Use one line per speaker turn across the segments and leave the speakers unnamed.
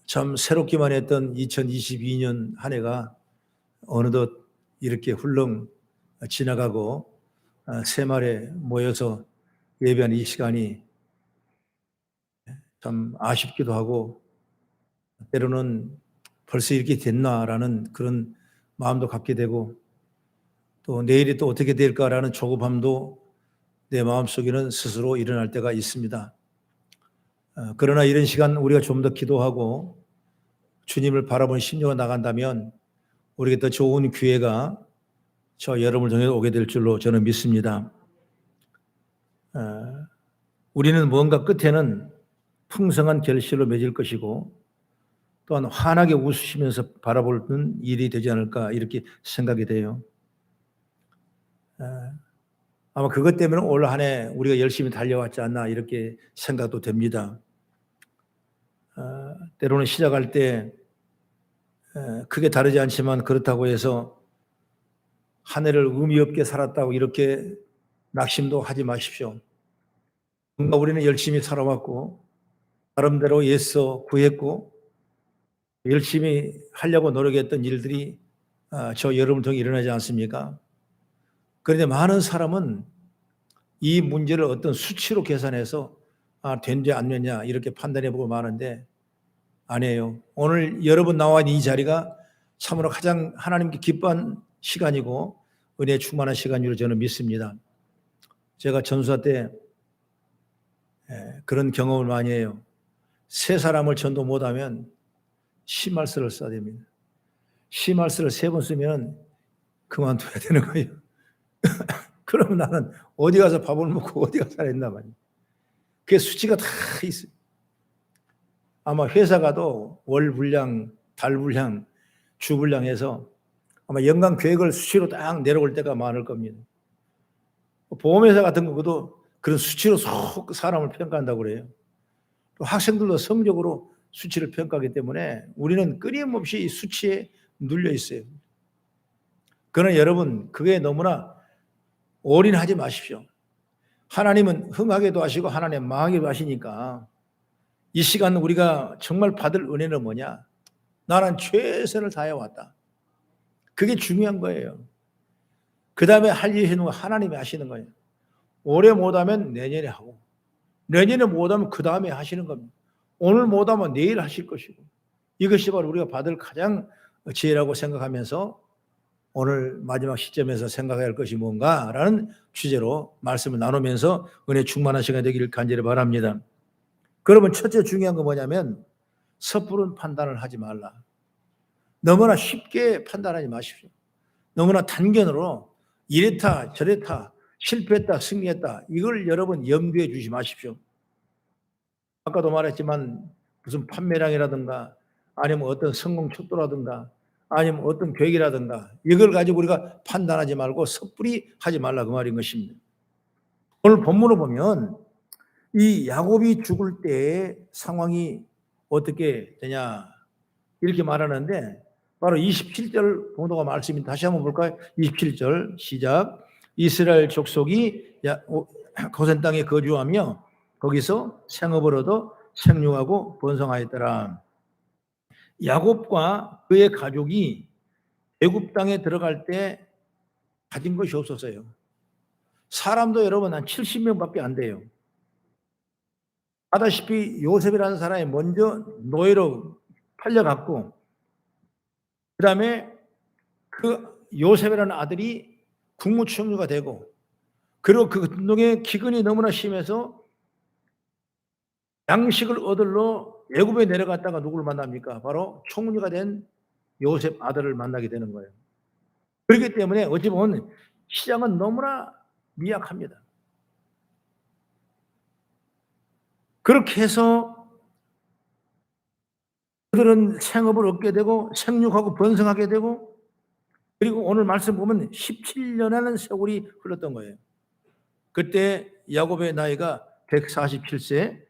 참 새롭기만 했던 2022년 한 해가 어느덧 이렇게 훌렁 지나가고 새말에 모여서 예배하는 이 시간이 참 아쉽기도 하고 때로는 벌써 이렇게 됐나라는 그런 마음도 갖게 되고 또 내일이 또 어떻게 될까라는 조급함도 내 마음속에는 스스로 일어날 때가 있습니다. 그러나 이런 시간 우리가 좀 더 기도하고 주님을 바라보는 심령으로 나간다면 우리에게 더 좋은 기회가 저 여러분을 통해 오게 될 줄로 저는 믿습니다. 우리는 뭔가 끝에는 풍성한 결실로 맺을 것이고 또한 환하게 웃으시면서 바라보는 일이 되지 않을까 이렇게 생각이 돼요. 아마 그것 때문에 올 한 해 우리가 열심히 달려왔지 않나 이렇게 생각도 됩니다. 때로는 시작할 때 크게 다르지 않지만 그렇다고 해서 한 해를 의미 없게 살았다고 이렇게 낙심도 하지 마십시오. 뭔가 우리는 열심히 살아왔고 나름대로 애써 구했고 열심히 하려고 노력했던 일들이 저 여러분을 통해 일어나지 않습니까? 그런데 많은 사람은 이 문제를 어떤 수치로 계산해서 된지 안 됐냐 이렇게 판단해보고 마는데 아니에요. 오늘 여러분 나와 있는 이 자리가 참으로 가장 하나님께 기뻐한 시간이고 은혜에 충만한 시간으로 저는 믿습니다. 제가 전수사 때 그런 경험을 많이 해요. 세 사람을 전도 못하면 심할서를 써야 됩니다. 심할서를 3번 쓰면 그만둬야 되는 거예요. 그러면 나는 어디 가서 밥을 먹고 어디 가서 살았나 말이에요. 그게 수치가 다 있어요. 아마 회사 가도 월 분량, 달 분량, 주 분량해서 아마 연간 계획을 수치로 딱 내려올 때가 많을 겁니다. 보험회사 같은 것도 그런 수치로 속 사람을 평가한다고 그래요. 또 학생들도 성적으로 수치를 평가하기 때문에 우리는 끊임없이 수치에 눌려 있어요. 그러나 여러분 그게 너무나 올인하지 마십시오. 하나님은 흥하게도 하시고 하나님 망하게도 하시니까 이 시간 우리가 정말 받을 은혜는 뭐냐? 나는 최선을 다해왔다. 그게 중요한 거예요. 그 다음에 할 일은 하나님이 하시는 거예요. 올해 못하면 내년에 하고 내년에 못하면 그 다음에 하시는 겁니다. 오늘 못하면 내일 하실 것이고 이것이 바로 우리가 받을 가장 지혜라고 생각하면서 오늘 마지막 시점에서 생각해야 할 것이 뭔가라는 주제로 말씀을 나누면서 은혜 충만한 시간이 되기를 간절히 바랍니다. 그러면 첫째 중요한 건 뭐냐면 섣부른 판단을 하지 말라. 너무나 쉽게 판단하지 마십시오. 너무나 단견으로 이랬다 저랬다 실패했다 승리했다 이걸 여러분 염두에 주지 마십시오. 아까도 말했지만 무슨 판매량이라든가 아니면 어떤 성공 척도라든가 아니면 어떤 계획이라든가 이걸 가지고 우리가 판단하지 말고 섣불리 하지 말라 그 말인 것입니다. 오늘 본문을 보면 이 야곱이 죽을 때의 상황이 어떻게 되냐 이렇게 말하는데 바로 27절 본도가 말씀이 다시 한번 볼까요? 27절 시작. 이스라엘 족속이 고센 땅에 거주하며 거기서 생업을 얻어 생육하고 번성하였더라. 야곱과 그의 가족이 애굽 땅에 들어갈 때 가진 것이 없었어요. 사람도 여러분 한 70명밖에 안 돼요. 아다시피 요셉이라는 사람이 먼저 노예로 팔려갔고 그 다음에 그 요셉이라는 아들이 국무총리가 되고 그리고 그 운동의 기근이 너무나 심해서 양식을 얻으러 애굽에 내려갔다가 누구를 만납니까? 바로 총리가 된 요셉 아들을 만나게 되는 거예요. 그렇기 때문에 어찌 보면 시장은 너무나 미약합니다. 그렇게 해서 그들은 생업을 얻게 되고 생육하고 번성하게 되고 그리고 오늘 말씀 보면 17년이라는 세월이 흘렀던 거예요. 그때 야곱의 나이가 147세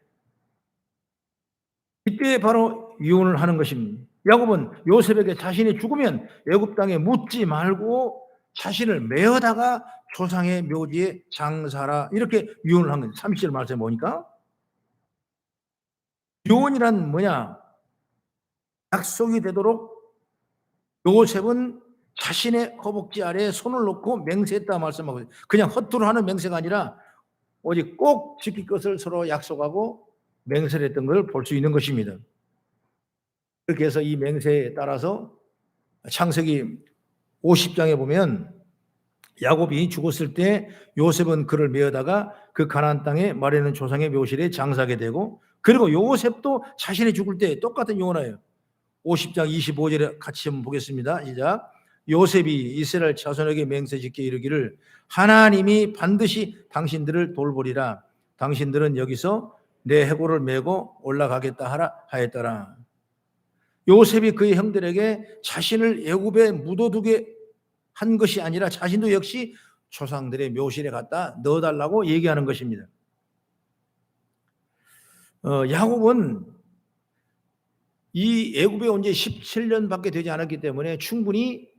이때 바로 이혼을 하는 것입니다. 야곱은 요셉에게 자신이 죽으면 애굽 땅에 묻지 말고 자신을 메어다가 조상의 묘지에 장사라 이렇게 이혼을 한 거예요. 30절 말씀에 보니까 유언이란 뭐냐? 약속이 되도록 요셉은 자신의 허벅지 아래에 손을 놓고 맹세했다 말씀하고 있어요. 그냥 헛투루 하는 맹세가 아니라 오직 꼭 지킬 것을 서로 약속하고 맹세를 했던 걸 볼 수 있는 것입니다. 그렇게 해서 이 맹세에 따라서 창세기 50장에 보면 야곱이 죽었을 때 요셉은 그를 메어다가 그 가나안 땅에 마르는 조상의 묘실에 장사하게 되고, 그리고 요셉도 자신이 죽을 때 똑같은 유언이에요. 50장 25절에 같이 한번 보겠습니다. 시작. 요셉이 이스라엘 자손에게 맹세짓게 이르기를 하나님이 반드시 당신들을 돌보리라. 당신들은 여기서 내 해골을 메고 올라가겠다 하라 하였더라. 요셉이 그의 형들에게 자신을 애굽에 묻어두게 한 것이 아니라 자신도 역시 조상들의 묘실에 갖다 넣어달라고 얘기하는 것입니다. 야곱은 이 애굽에 온 지 17년밖에 되지 않았기 때문에 충분히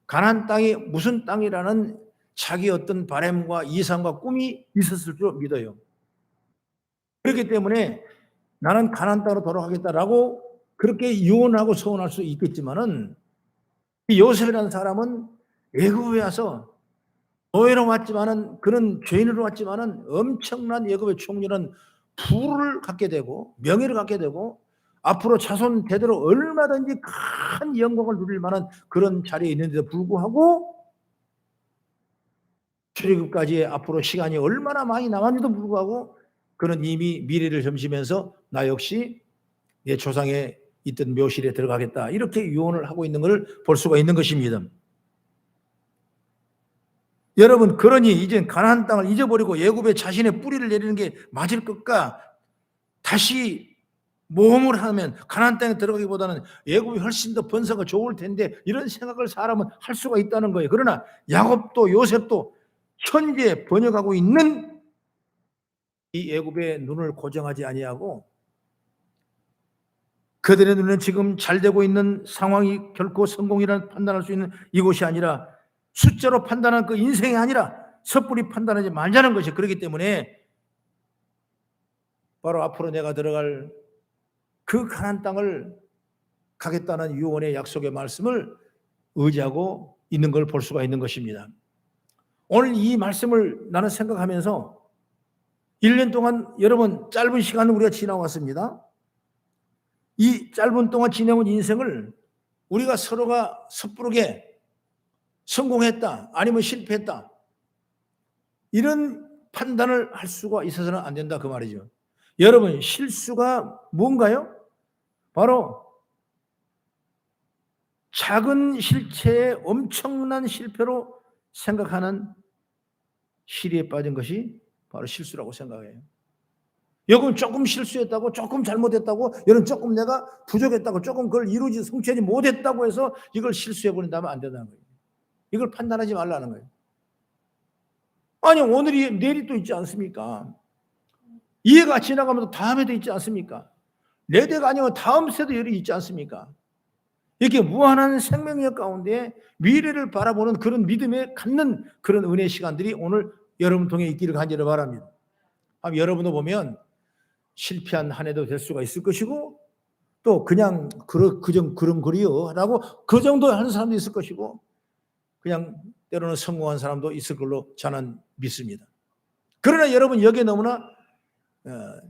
가나안 땅이 무슨 땅이라는 자기 어떤 바람과 이상과 꿈이 있었을 줄 믿어요. 그렇기 때문에 나는 가나안 땅으로 돌아가겠다라고 그렇게 유언하고 서원할 수 있겠지만은, 이 요셉이라는 사람은 애굽에 와서 노예로 왔지만은, 그는 죄인으로 왔지만은 엄청난 애굽의 총리는 부를 갖게 되고 명예를 갖게 되고 앞으로 자손 대대로 얼마든지 큰 영광을 누릴 만한 그런 자리에 있는데도 불구하고, 출애굽까지 앞으로 시간이 얼마나 많이 남았는데도 불구하고 그는 이미 미래를 점치면서 나 역시 내 조상에 있던 묘실에 들어가겠다 이렇게 유언을 하고 있는 것을 볼 수가 있는 것입니다. 여러분, 그러니 이제 가나안 땅을 잊어버리고 애굽에 자신의 뿌리를 내리는 게 맞을 것까? 다시 모험을 하면 가나안 땅에 들어가기보다는 애굽이 훨씬 더 번성가 좋을 텐데, 이런 생각을 사람은 할 수가 있다는 거예요. 그러나 야곱도 요셉도 현재 번역하고 있는 이 애굽의 눈을 고정하지 아니하고, 그들의 눈에는 지금 잘 되고 있는 상황이 결코 성공이라는 판단할 수 있는 이곳이 아니라, 숫자로 판단한 그 인생이 아니라 섣불리 판단하지 말자는 것이. 그렇기 때문에 바로 앞으로 내가 들어갈 그 가나안 땅을 가겠다는 유언의 약속의 말씀을 의지하고 있는 걸 볼 수가 있는 것입니다. 오늘 이 말씀을 나는 생각하면서 1년 동안 여러분 짧은 시간을 우리가 지나왔습니다. 이 짧은 동안 지내온 인생을 우리가 서로가 섣부르게 성공했다 아니면 실패했다 이런 판단을 할 수가 있어서는 안 된다 그 말이죠. 여러분, 실수가 뭔가요? 바로 작은 실체에 엄청난 실패로 생각하는 시리에 빠진 것이 바로 실수라고 생각해요. 여러분 조금 실수했다고, 조금 잘못했다고, 여러분 조금 내가 부족했다고, 조금 그걸 이루지 성취하지 못했다고 해서 이걸 실수해버린다면 안 된다는 거예요. 이걸 판단하지 말라는 거예요. 아니, 오늘이 내일이 또 있지 않습니까? 이 해가 지나가면서 다음 해도 있지 않습니까? 내 대가 아니면 다음 세도 열이 있지 않습니까? 이렇게 무한한 생명력 가운데 미래를 바라보는 그런 믿음에 갖는 그런 은혜 시간들이 오늘 여러분 통해 있기를 간절히 바랍니다. 여러분도 보면 실패한 한 해도 될 수가 있을 것이고, 또 그냥 그럼 그리요 라고 그 정도 하는 사람도 있을 것이고, 그냥 때로는 성공한 사람도 있을 걸로 저는 믿습니다. 그러나 여러분, 여기에 너무나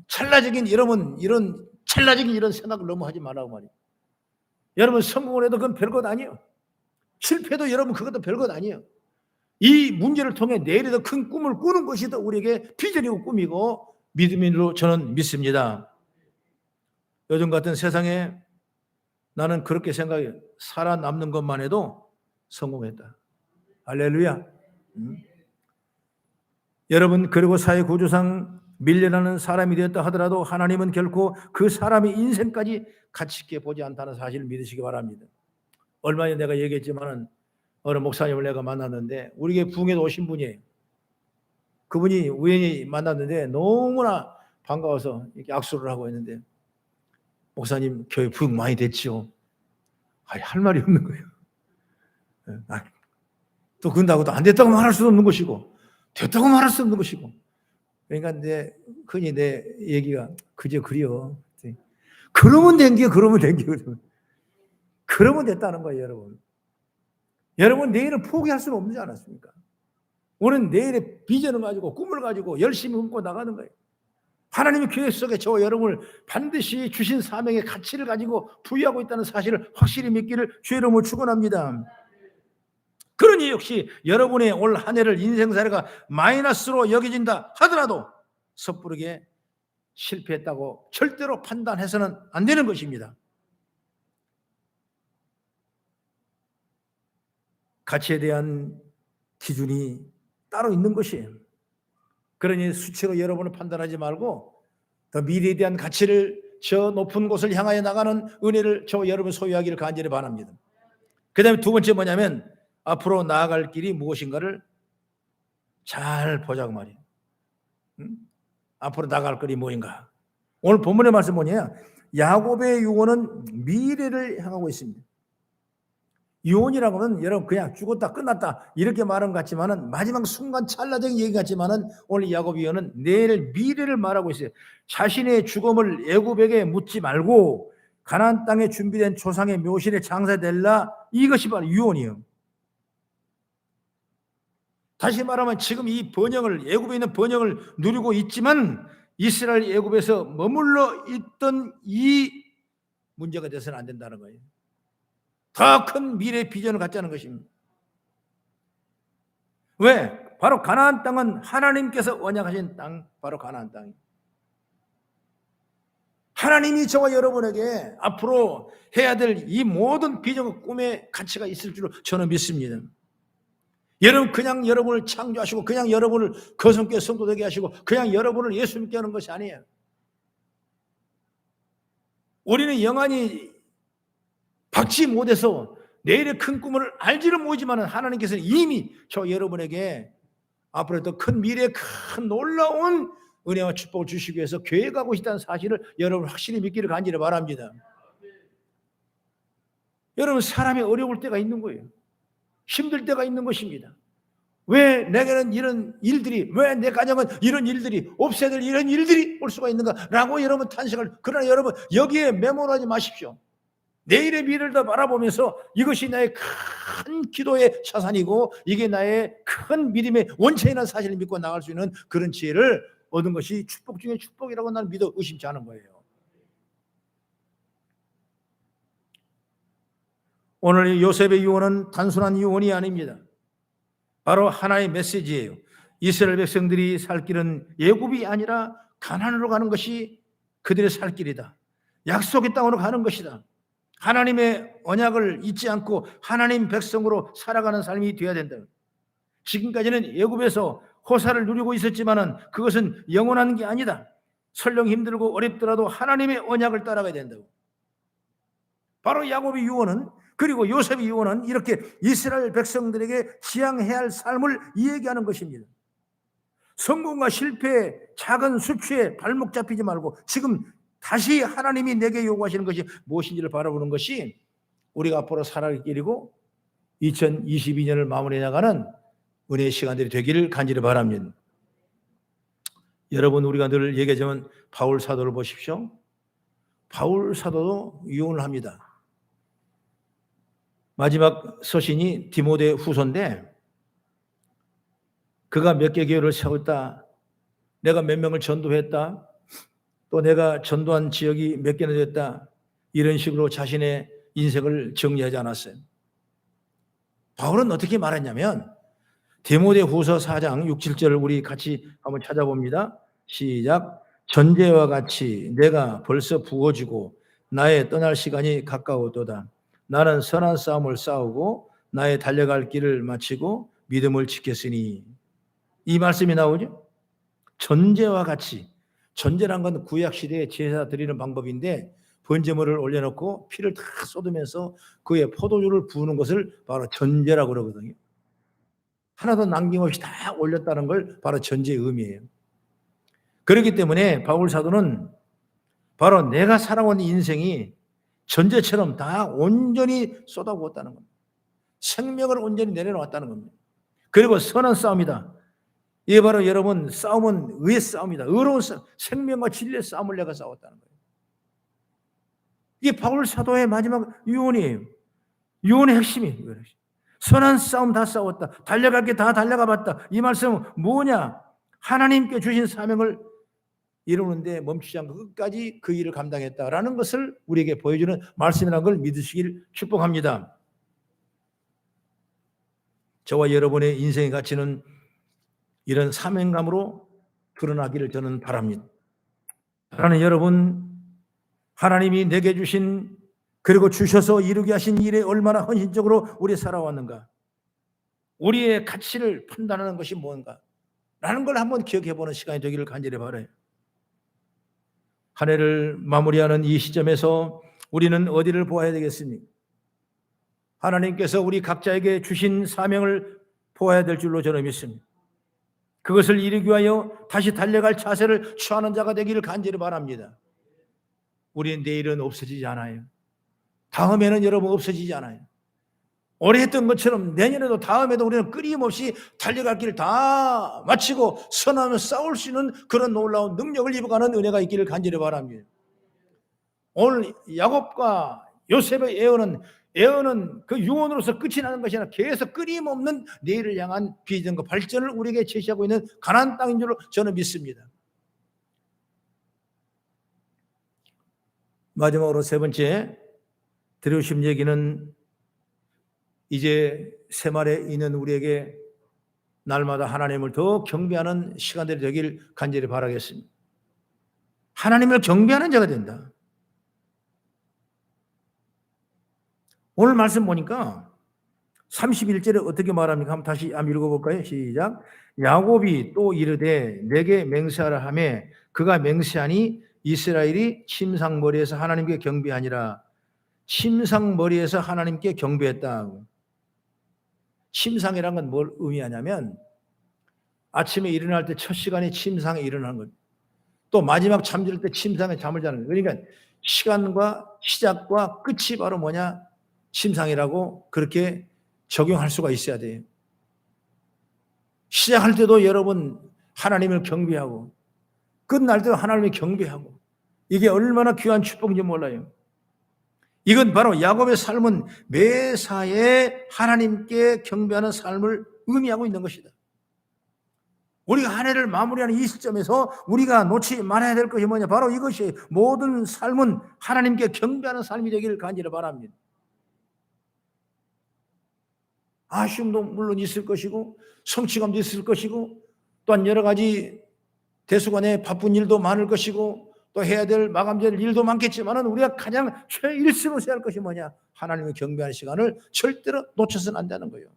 찰나적인 여러분 이런 찰나적인 이런 생각을 너무 하지 말라고 말이에요. 여러분, 성공을 해도 그건 별것 아니에요. 실패도 여러분 그것도 별것 아니에요. 이 문제를 통해 내일에 더 큰 꿈을 꾸는 것이 더 우리에게 비전이고 꿈이고 믿음으로 저는 믿습니다. 요즘 같은 세상에 나는 그렇게 생각해요. 살아남는 것만 해도 성공했다. 할렐루야. 여러분, 그리고 사회구조상 밀려나는 사람이 되었다 하더라도 하나님은 결코 그 사람의 인생까지 가치 있게 보지 않다는 사실을 믿으시기 바랍니다. 얼마 전에 내가 얘기했지만은 어느 목사님을 내가 만났는데, 우리 부흥에 오신 분이에요. 그분이 우연히 만났는데 너무나 반가워서 이렇게 악수를 하고 있는데, 목사님 교회 부흥 많이 됐죠? 할 말이 없는 거예요. 또 그런다고 또 안 됐다고 말할 수도 없는 것이고 됐다고 말할 수 없는 것이고, 그러니까 흔히 내 얘기가 그저 그려. 그러면 된 게, 그러면 된 게, 그러면 됐다는 거예요, 여러분. 여러분, 내일은 포기할 수는 없지 않았습니까? 우리는 내일의 비전을 가지고, 꿈을 가지고 열심히 꿈꿔 나가는 거예요. 하나님의 계획 속에 저와 여러분을 반드시 주신 사명의 가치를 가지고 부여하고 있다는 사실을 확실히 믿기를 주의 이름으로 축원합니다. 그러니 역시 여러분의 올 한 해를 인생사례가 마이너스로 여겨진다 하더라도 섣부르게 실패했다고 절대로 판단해서는 안 되는 것입니다. 가치에 대한 기준이 따로 있는 것이에요. 그러니 수치로 여러분을 판단하지 말고 더 미래에 대한 가치를 저 높은 곳을 향하여 나가는 은혜를 저 여러분 소유하기를 간절히 바랍니다. 그 다음에 두 번째 뭐냐면 앞으로 나아갈 길이 무엇인가를 잘 보자고 말이에요. 앞으로 나아갈 길이 뭐인가. 오늘 본문의 말씀 뭐냐, 야곱의 유언은 미래를 향하고 있습니다. 유언이라고 하면 여러분 그냥 죽었다 끝났다 이렇게 말한 것 같지만은 마지막 순간 찰나적인 얘기 같지만은 오늘 야곱 유언은 내일 미래를 말하고 있어요. 자신의 죽음을 애굽에게 묻지 말고 가나안 땅에 준비된 조상의 묘실에 장사될라, 이것이 바로 유언이에요. 다시 말하면 지금 이 번영을, 애굽에 있는 번영을 누리고 있지만 이스라엘 애굽에서 머물러 있던 이 문제가 돼서는 안 된다는 거예요. 더 큰 미래 비전을 갖자는 것입니다. 왜? 바로 가나안 땅은 하나님께서 언약하신 땅, 바로 가나안 땅이에요. 하나님이 저와 여러분에게 앞으로 해야 될 이 모든 비전과 꿈의 가치가 있을 줄로 저는 믿습니다. 여러분 그냥 여러분을 창조하시고 그냥 여러분을 거성교회 성도되게 하시고 그냥 여러분을 예수 믿게 하는 것이 아니에요. 우리는 영원히 받지 못해서 내일의 큰 꿈을 알지는 못하지만 하나님께서는 이미 저 여러분에게 앞으로 더 큰 미래의 큰 놀라운 은혜와 축복을 주시기 위해서 계획하고 있다는 사실을 여러분 확실히 믿기를 간절히 바랍니다. 여러분 사람이 어려울 때가 있는 거예요. 힘들 때가 있는 것입니다. 왜 내게는 이런 일들이, 왜 내 가정은 이런 일들이, 없애야 될 이런 일들이 올 수가 있는가 라고 여러분 탄식을, 그러나 여러분 여기에 매몰하지 마십시오. 내일의 미래를 더 바라보면서 이것이 나의 큰 기도의 자산이고 이게 나의 큰 믿음의 원천이라는 사실을 믿고 나갈 수 있는 그런 지혜를 얻은 것이 축복 중에 축복이라고 나는 믿어 의심치 않은 거예요. 오늘 요셉의 유언은 단순한 유언이 아닙니다. 바로 하나의 메시지예요. 이스라엘 백성들이 살 길은 애굽이 아니라 가나안으로 가는 것이 그들의 살 길이다. 약속의 땅으로 가는 것이다. 하나님의 언약을 잊지 않고 하나님 백성으로 살아가는 삶이 되어야 된다. 지금까지는 애굽에서 호사를 누리고 있었지만은 그것은 영원한 게 아니다. 설령 힘들고 어렵더라도 하나님의 언약을 따라가야 된다고. 바로 야곱의 유언은, 그리고 요셉의 유언은 이렇게 이스라엘 백성들에게 지향해야 할 삶을 이야기하는 것입니다. 성공과 실패, 작은 수치에 발목 잡히지 말고 지금 다시 하나님이 내게 요구하시는 것이 무엇인지를 바라보는 것이 우리가 앞으로 살아갈 길이고 2022년을 마무리해 나가는 은혜의 시간들이 되기를 간절히 바랍니다. 여러분 우리가 늘 얘기하자면 바울 사도를 보십시오. 바울 사도도 유언을 합니다. 마지막 서신이 디모데 후서인데 그가 몇 개 교회를 세웠다. 내가 몇 명을 전도했다. 또 내가 전도한 지역이 몇 개나 됐다. 이런 식으로 자신의 인생을 정리하지 않았어요. 바울은 어떻게 말했냐면 디모데 후서 4장 6, 7절을 우리 같이 한번 찾아봅니다. 시작. 전제와 같이 내가 벌써 부어지고 나의 떠날 시간이 가까웠도다. 나는 선한 싸움을 싸우고 나의 달려갈 길을 마치고 믿음을 지켰으니. 이 말씀이 나오죠. 전제와 같이. 전제란 건 구약시대에 제사 드리는 방법인데 번제물을 올려놓고 피를 다 쏟으면서 그에 포도주를 부으는 것을 바로 전제라고 그러거든요. 하나도 남김없이 다 올렸다는 걸 바로 전제의 의미예요. 그렇기 때문에 바울 사도는 바로 내가 살아온 인생이 전제처럼 다 온전히 쏟아부었다는 겁니다. 생명을 온전히 내려놓았다는 겁니다. 그리고 선한 싸움이다. 이게 바로 여러분 싸움은 의의 싸움이다. 의로운 싸움, 생명과 진리의 싸움을 내가 싸웠다는 거예요. 이게 바울 사도의 마지막 유언이에요. 유언의 핵심이에요. 선한 싸움 다 싸웠다. 달려갈 게 다 달려가 봤다. 이 말씀은 뭐냐? 하나님께 주신 사명을 이루는데 멈추지 않고 끝까지 그 일을 감당했다라는 것을 우리에게 보여주는 말씀이라는 걸 믿으시길 축복합니다. 저와 여러분의 인생의 가치는 이런 사명감으로 드러나기를 저는 바랍니다. 사랑하는 여러분, 하나님이 내게 주신 그리고 주셔서 이루게 하신 일에 얼마나 헌신적으로 우리 살아왔는가, 우리의 가치를 판단하는 것이 뭔가 라는 걸 한번 기억해보는 시간이 되기를 간절히 바라요. 한 해를 마무리하는 이 시점에서 우리는 어디를 보아야 되겠습니까? 하나님께서 우리 각자에게 주신 사명을 보아야 될 줄로 저는 믿습니다. 그것을 이루기 위하여 다시 달려갈 자세를 취하는 자가 되기를 간절히 바랍니다. 우리는 내일은 없어지지 않아요. 다음에는 여러분 없어지지 않아요. 올해 했던 것처럼 내년에도 다음에도 우리는 끊임없이 달려갈 길을 다 마치고 선하며 싸울 수 있는 그런 놀라운 능력을 입어가는 은혜가 있기를 간절히 바랍니다. 오늘 야곱과 요셉의 예언은 그 유언으로서 끝이 나는 것이 아니라 계속 끊임없는 내일을 향한 비전과 발전을 우리에게 제시하고 있는 가나안 땅인 줄로 저는 믿습니다. 마지막으로 세 번째 드리고 싶은 얘기는 이제 새말에 있는 우리에게 날마다 하나님을 더 경배하는 시간들이 되길 간절히 바라겠습니다. 하나님을 경배하는 자가 된다. 오늘 말씀 보니까 31절에 어떻게 말합니까? 한번 다시 읽어볼까요? 시작. 야곱이 또 이르되 내게 맹세하라 하며 그가 맹세하니 이스라엘이 침상머리에서 하나님께 경배하니라. 침상머리에서 하나님께 경배했다. 침상이란 건 뭘 의미하냐면 아침에 일어날 때 첫 시간이 침상에 일어나는 것, 또 마지막 잠들 때 침상에 잠을 자는 것. 그러니까 시간과 시작과 끝이 바로 뭐냐? 침상이라고 그렇게 적용할 수가 있어야 돼요. 시작할 때도 여러분 하나님을 경배하고 끝날 때도 하나님을 경배하고, 이게 얼마나 귀한 축복인지 몰라요. 이건 바로 야곱의 삶은 매사에 하나님께 경배하는 삶을 의미하고 있는 것이다. 우리가 한 해를 마무리하는 이 시점에서 우리가 놓지 말아야 될 것이 뭐냐? 바로 이것이 모든 삶은 하나님께 경배하는 삶이 되기를 간절히 바랍니다. 아쉬움도 물론 있을 것이고 성취감도 있을 것이고 또한 여러 가지 대수간에 바쁜 일도 많을 것이고 또 해야 될 마감될 일도 많겠지만 우리가 가장 최일순으로 해야 할 것이 뭐냐? 하나님을 경배하는 시간을 절대로 놓쳐서는 안 되는 거예요.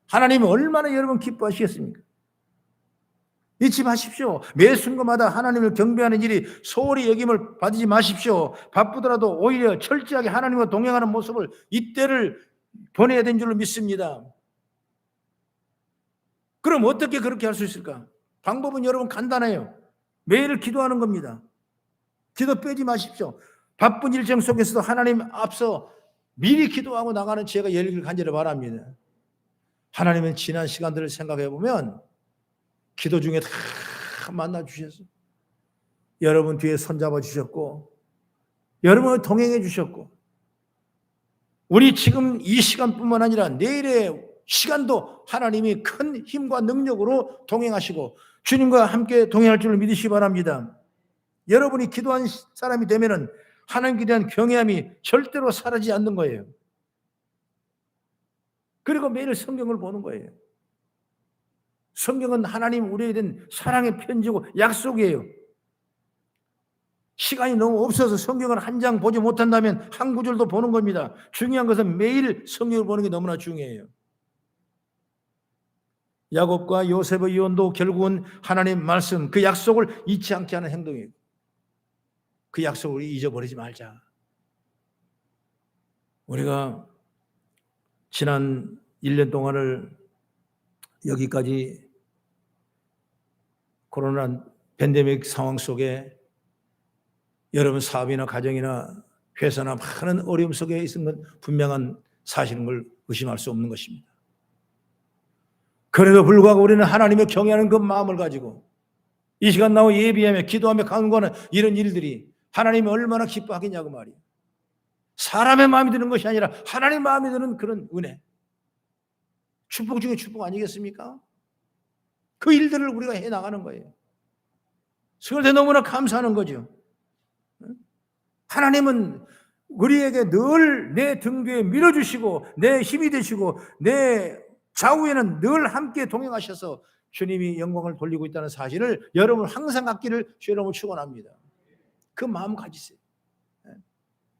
하나님이 얼마나 여러분 기뻐하시겠습니까? 잊지 마십시오. 매 순간마다 하나님을 경배하는 일이 소홀히 여김을 받지 마십시오. 바쁘더라도 오히려 철저하게 하나님과 동행하는 모습을 이때를 보내야 되는 줄로 믿습니다. 그럼 어떻게 그렇게 할 수 있을까? 방법은 여러분 간단해요. 매일 기도하는 겁니다. 기도 빼지 마십시오. 바쁜 일정 속에서도 하나님 앞서 미리 기도하고 나가는 지혜가 열리길 간절히 바랍니다. 하나님은 지난 시간들을 생각해 보면 기도 중에 다 만나 주셔서 여러분 뒤에 손잡아 주셨고 여러분을 동행해 주셨고 우리 지금 이 시간뿐만 아니라 내일의 시간도 하나님이 큰 힘과 능력으로 동행하시고 주님과 함께 동행할 줄을 믿으시기 바랍니다. 여러분이 기도한 사람이 되면은 하나님께 대한 경외함이 절대로 사라지지 않는 거예요. 그리고 매일 성경을 보는 거예요. 성경은 하나님 우리에 대한 사랑의 편지고 약속이에요. 시간이 너무 없어서 성경을 한 장 보지 못한다면 한 구절도 보는 겁니다. 중요한 것은 매일 성경을 보는 게 너무나 중요해요. 야곱과 요셉의 유언도 결국은 하나님 말씀, 그 약속을 잊지 않게 하는 행동이에요. 그 약속을 잊어버리지 말자. 우리가 지난 1년 동안을 여기까지 코로나 팬데믹 상황 속에 여러분 사업이나 가정이나 회사나 많은 어려움 속에 있은 건 분명한 사실인 걸 의심할 수 없는 것입니다. 그래도 불구하고 우리는 하나님을 경외하는 그 마음을 가지고 이 시간 나와 예비하며 기도하며 간구하는 이런 일들이 하나님이 얼마나 기뻐하겠냐고 말이에요. 사람의 마음이 드는 것이 아니라 하나님의 마음이 드는 그런 은혜. 축복 중에 축복 아니겠습니까? 그 일들을 우리가 해나가는 거예요. 그럴 때 너무나 감사하는 거죠. 하나님은 우리에게 늘 내 등 뒤에 밀어주시고 내 힘이 되시고 내 좌우에는 늘 함께 동행하셔서 주님이 영광을 돌리고 있다는 사실을 여러분 항상 갖기를 주 여러분 축원합니다. 그 마음 가지세요.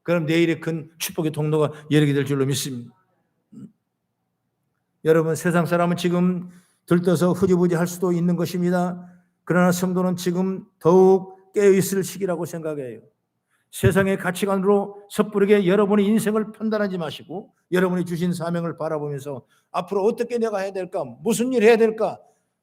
그럼 내일의 큰 축복의 통로가 열리게 될 줄로 믿습니다. 여러분, 세상 사람은 지금 들떠서 흐지부지 할 수도 있는 것입니다. 그러나 성도는 지금 더욱 깨어있을 시기라고 생각해요. 세상의 가치관으로 섣부르게 여러분의 인생을 판단하지 마시고 여러분이 주신 사명을 바라보면서 앞으로 어떻게 내가 해야 될까? 무슨 일 해야 될까?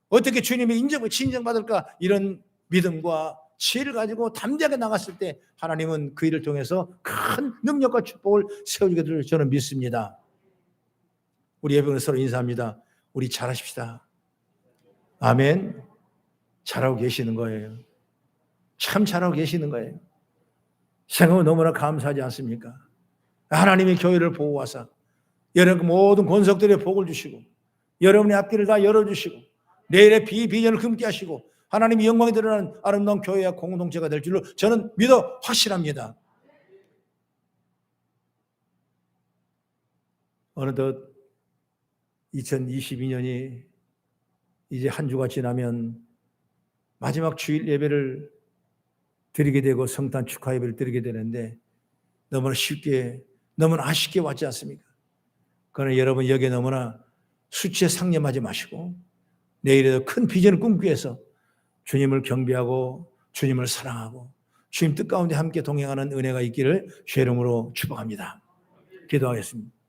어떻게 주님의 인정을 친정받을까? 이런 믿음과 지혜를 가지고 담대하게 나갔을 때 하나님은 그 일을 통해서 큰 능력과 축복을 세워주게 될 저는 믿습니다. 우리 예배는 서로 인사합니다. 우리 잘하십시다. 아멘. 잘하고 계시는 거예요. 참 잘하고 계시는 거예요. 생각은 너무나 감사하지 않습니까? 하나님의 교회를 보호하사 여러분 모든 권속들의 복을 주시고 여러분의 앞길을 다 열어주시고 내일의 비전을 금게 하시고 하나님의 영광이 드러나는 아름다운 교회와 공동체가 될 줄로 저는 믿어 확신합니다. 어느덧 2022년이 이제 한 주가 지나면 마지막 주일 예배를 드리게 되고 성탄 축하 예배를 드리게 되는데 너무나 쉽게 너무나 아쉽게 왔지 않습니까? 그러나 여러분 여기에 너무나 수치에 상념하지 마시고 내일에도 큰 비전을 꿈꾸기 위해서 주님을 경배하고 주님을 사랑하고 주님 뜻 가운데 함께 동행하는 은혜가 있기를 주의 이름으로 축복합니다. 기도하겠습니다.